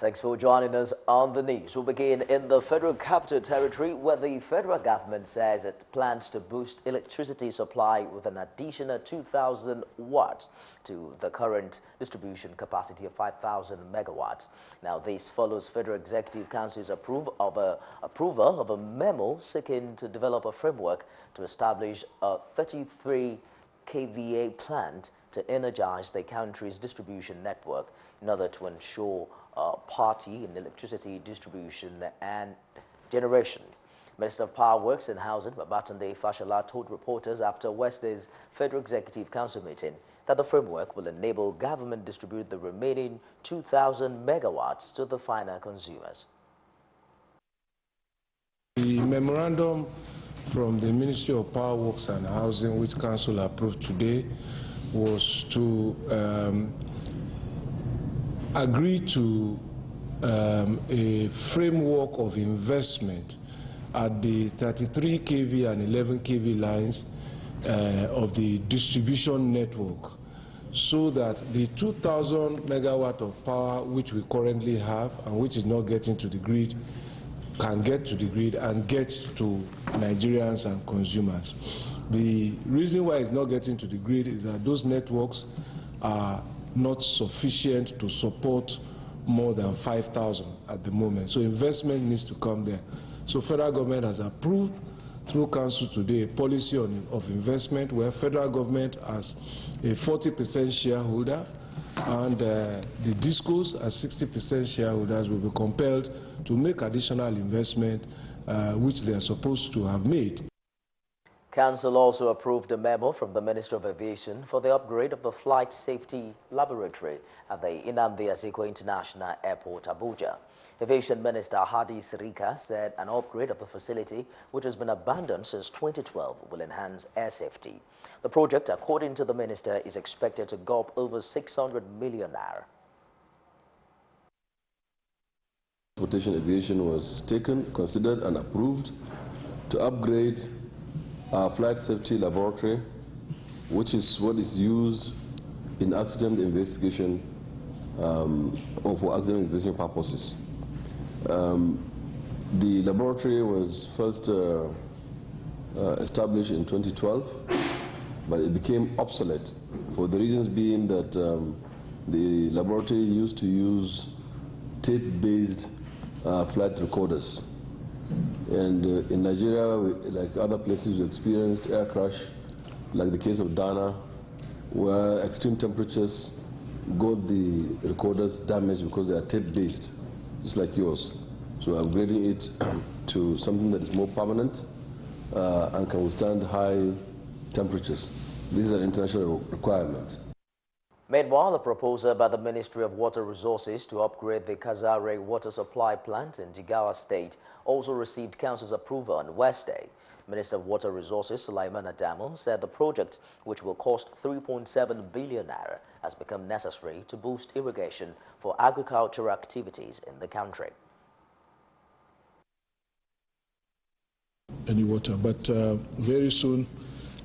Thanks for joining us on the news. We'll begin in the Federal Capital Territory, where the federal government says it plans to boost electricity supply with an additional 2,000 watts to the current distribution capacity of 5,000 megawatts. Now, this follows Federal Executive Council's approval of a memo seeking to develop a framework to establish a 33 kVA plant to energize the country's distribution network in order to ensure parity in electricity distribution and generation. Minister of Power Works and Housing, Babatunde Fashola, told reporters after Wednesday's Federal Executive Council meeting that the framework will enable government distribute the remaining 2,000 megawatts to the final consumers. The memorandum from the Ministry of Power Works and Housing, which Council approved today, was to agree to a framework of investment at the 33 kV and 11 kV lines of the distribution network, so that the 2,000 megawatt of power which we currently have and which is not getting to the grid can get to the grid and get to Nigerians and consumers. The reason why it's not getting to the grid is that those networks are not sufficient to support more than 5,000 at the moment. So investment needs to come there. So federal government has approved through council today a policy of investment where federal government has a 40% shareholder and the DISCOs as 60% shareholders will be compelled to make additional investment which they are supposed to have made. Council also approved a memo from the Minister of Aviation for the upgrade of the Flight Safety Laboratory at the Nnamdi Azikiwe International Airport, Abuja. Aviation Minister Hadi Sirika said an upgrade of the facility, which has been abandoned since 2012, will enhance air safety. The project, according to the minister, is expected to go up over 600 million naira. Transportation aviation was considered and approved to upgrade our flight safety laboratory, which is what is used in accident investigation or for accident investigation purposes. The laboratory was first established in 2012, but it became obsolete for the reasons being that the laboratory used to use tape-based flight recorders. And in Nigeria, like other places, we experienced air crash, like the case of Dana, where extreme temperatures got the recorders damaged because they are tape-based, just like yours. So upgrading it to something that is more permanent and can withstand high temperatures. This is an international requirement. Meanwhile, a proposal by the Ministry of Water Resources to upgrade the Kazare water supply plant in Jigawa State also received Council's approval on Wednesday. Minister of Water Resources Sulaiman Adamu said the project, which will cost 3.7 billion naira, has become necessary to boost irrigation for agricultural activities in the country. Any water, but very soon,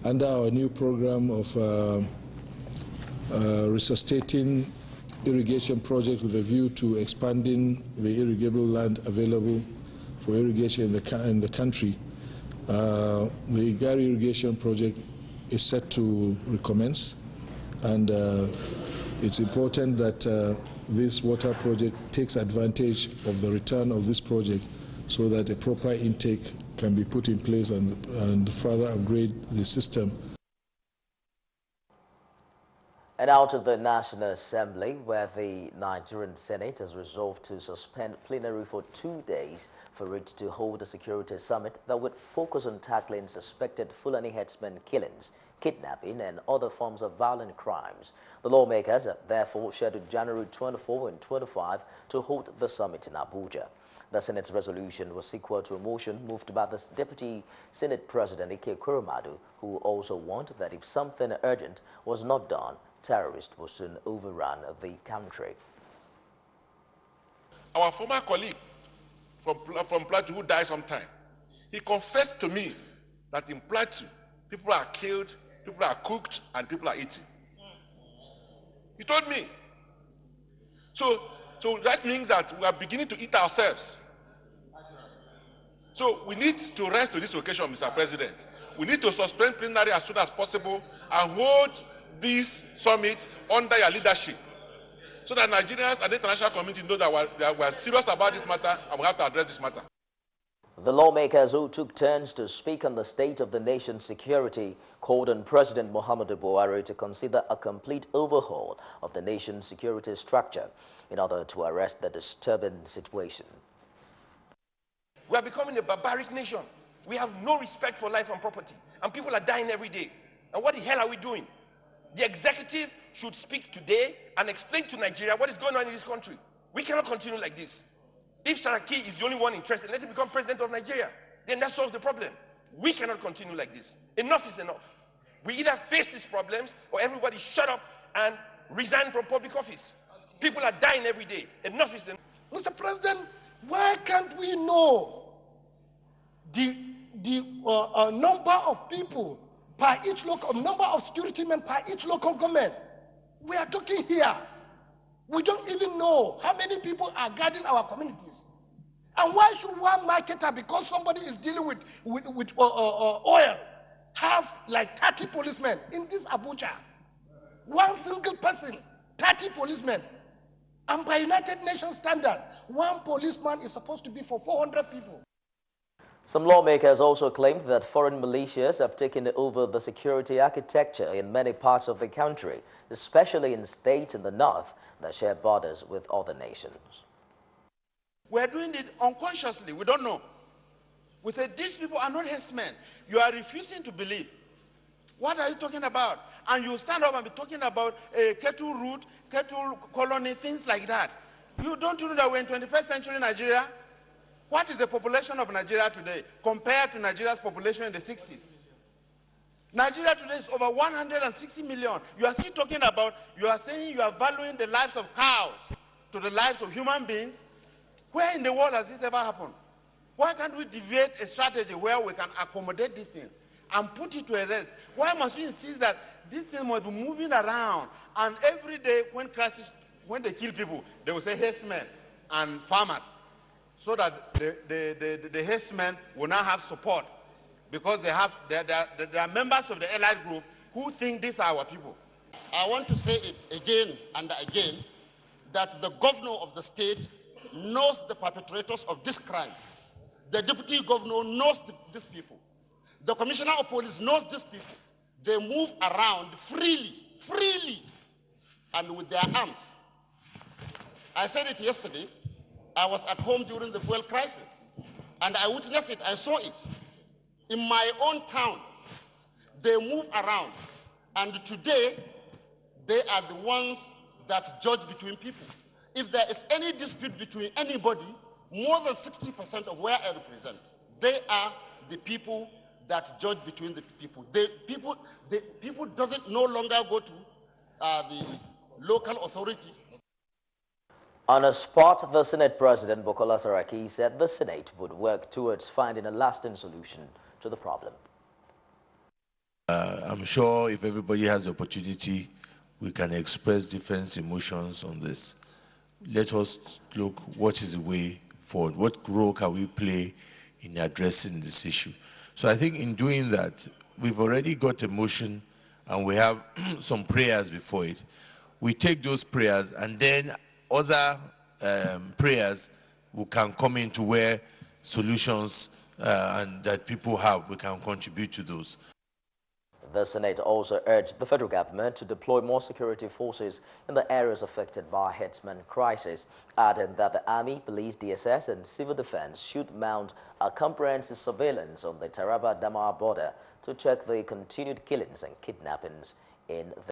under our new program of resuscitating irrigation project with a view to expanding the irrigable land available for irrigation in the country, the Gari irrigation project is set to recommence, and it's important that this water project takes advantage of the return of this project so that a proper intake can be put in place and further upgrade the system. And out of the National Assembly, where the Nigerian Senate has resolved to suspend plenary for 2 days for it to hold a security summit that would focus on tackling suspected Fulani herdsmen killings, kidnapping, and other forms of violent crimes. The lawmakers have therefore scheduled January 24 and 25 to hold the summit in Abuja. The Senate's resolution was sequel to a motion moved by the Deputy Senate President Ike Kurumadu, who also warned that if something urgent was not done, terrorists will soon overrun the country. Our former colleague from Plateau, who died sometime, he confessed to me that in Plateau, people are killed, people are cooked, and people are eaten. He told me. So So that means that we are beginning to eat ourselves. So we need to rise to this occasion, Mr. President. We need to suspend plenary as soon as possible and hold this summit under your leadership, so that Nigerians and the international community know that we are serious about this matter and we have to address this matter. The lawmakers who took turns to speak on the state of the nation's security called on President Muhammadu Buhari to consider a complete overhaul of the nation's security structure in order to arrest the disturbing situation. We are becoming a barbaric nation. We have no respect for life and property, and people are dying every day. And what the hell are we doing? The executive should speak today and explain to Nigeria what is going on in this country. We cannot continue like this. If Saraki is the only one interested, let him become president of Nigeria. Then that solves the problem. We cannot continue like this. Enough is enough. We either face these problems or everybody shut up and resign from public office. People are dying every day. Enough is enough. Mr. President, why can't we know the number of people per each local, number of security men per each local government? We are talking here. We don't even know how many people are guarding our communities. And why should one marketer, because somebody is dealing with oil, have like 30 policemen in this Abuja? One single person, 30 policemen. And by United Nations standard, one policeman is supposed to be for 400 people. Some lawmakers also claimed that foreign militias have taken over the security architecture in many parts of the country, especially in states in the north that share borders with other nations. We're doing it unconsciously. We don't know. We say these people are not herdsmen. You are refusing to believe. What are you talking about? And you stand up and be talking about a cattle route, cattle colony, things like that. You don't know that we're in 21st century Nigeria? What is the population of Nigeria today compared to Nigeria's population in the 60s? Nigeria today is over 160 million. You are still talking about, you are saying you are valuing the lives of cows to the lives of human beings. Where in the world has this ever happened? Why can't we deviate a strategy where we can accommodate this thing and put it to a rest? Why must we insist that this thing must be moving around, and every day when they kill people, they will say herdsmen and farmers, so that the herdsmen will now have support, because there are members of the allied group who think these are our people. I want to say it again and again that the governor of the state knows the perpetrators of this crime. The deputy governor knows these people. The commissioner of police knows these people. They move around freely, and with their arms. I said it yesterday. I was at home during the fuel crisis, and I witnessed it. I saw it. In my own town, they move around, and today, they are the ones that judge between people. If there is any dispute between anybody, more than 60% of where I represent, they are the people that judge between the people. The people doesn't no longer go to the local authority. On a spot, the Senate President Bukola Saraki said the Senate would work towards finding a lasting solution to the problem. I'm sure if everybody has the opportunity, we can express different emotions on this. Let us look what is the way forward. What role can we play in addressing this issue? So I think in doing that, we've already got a motion and we have some prayers before it. We take those prayers, and then other prayers can come into where solutions and that people have, we can contribute to those. The Senate also urged the federal government to deploy more security forces in the areas affected by herdsmen crisis, adding that the Army, Police, DSS and Civil Defense should mount a comprehensive surveillance on the Taraba-Damawa border to check the continued killings and kidnappings in the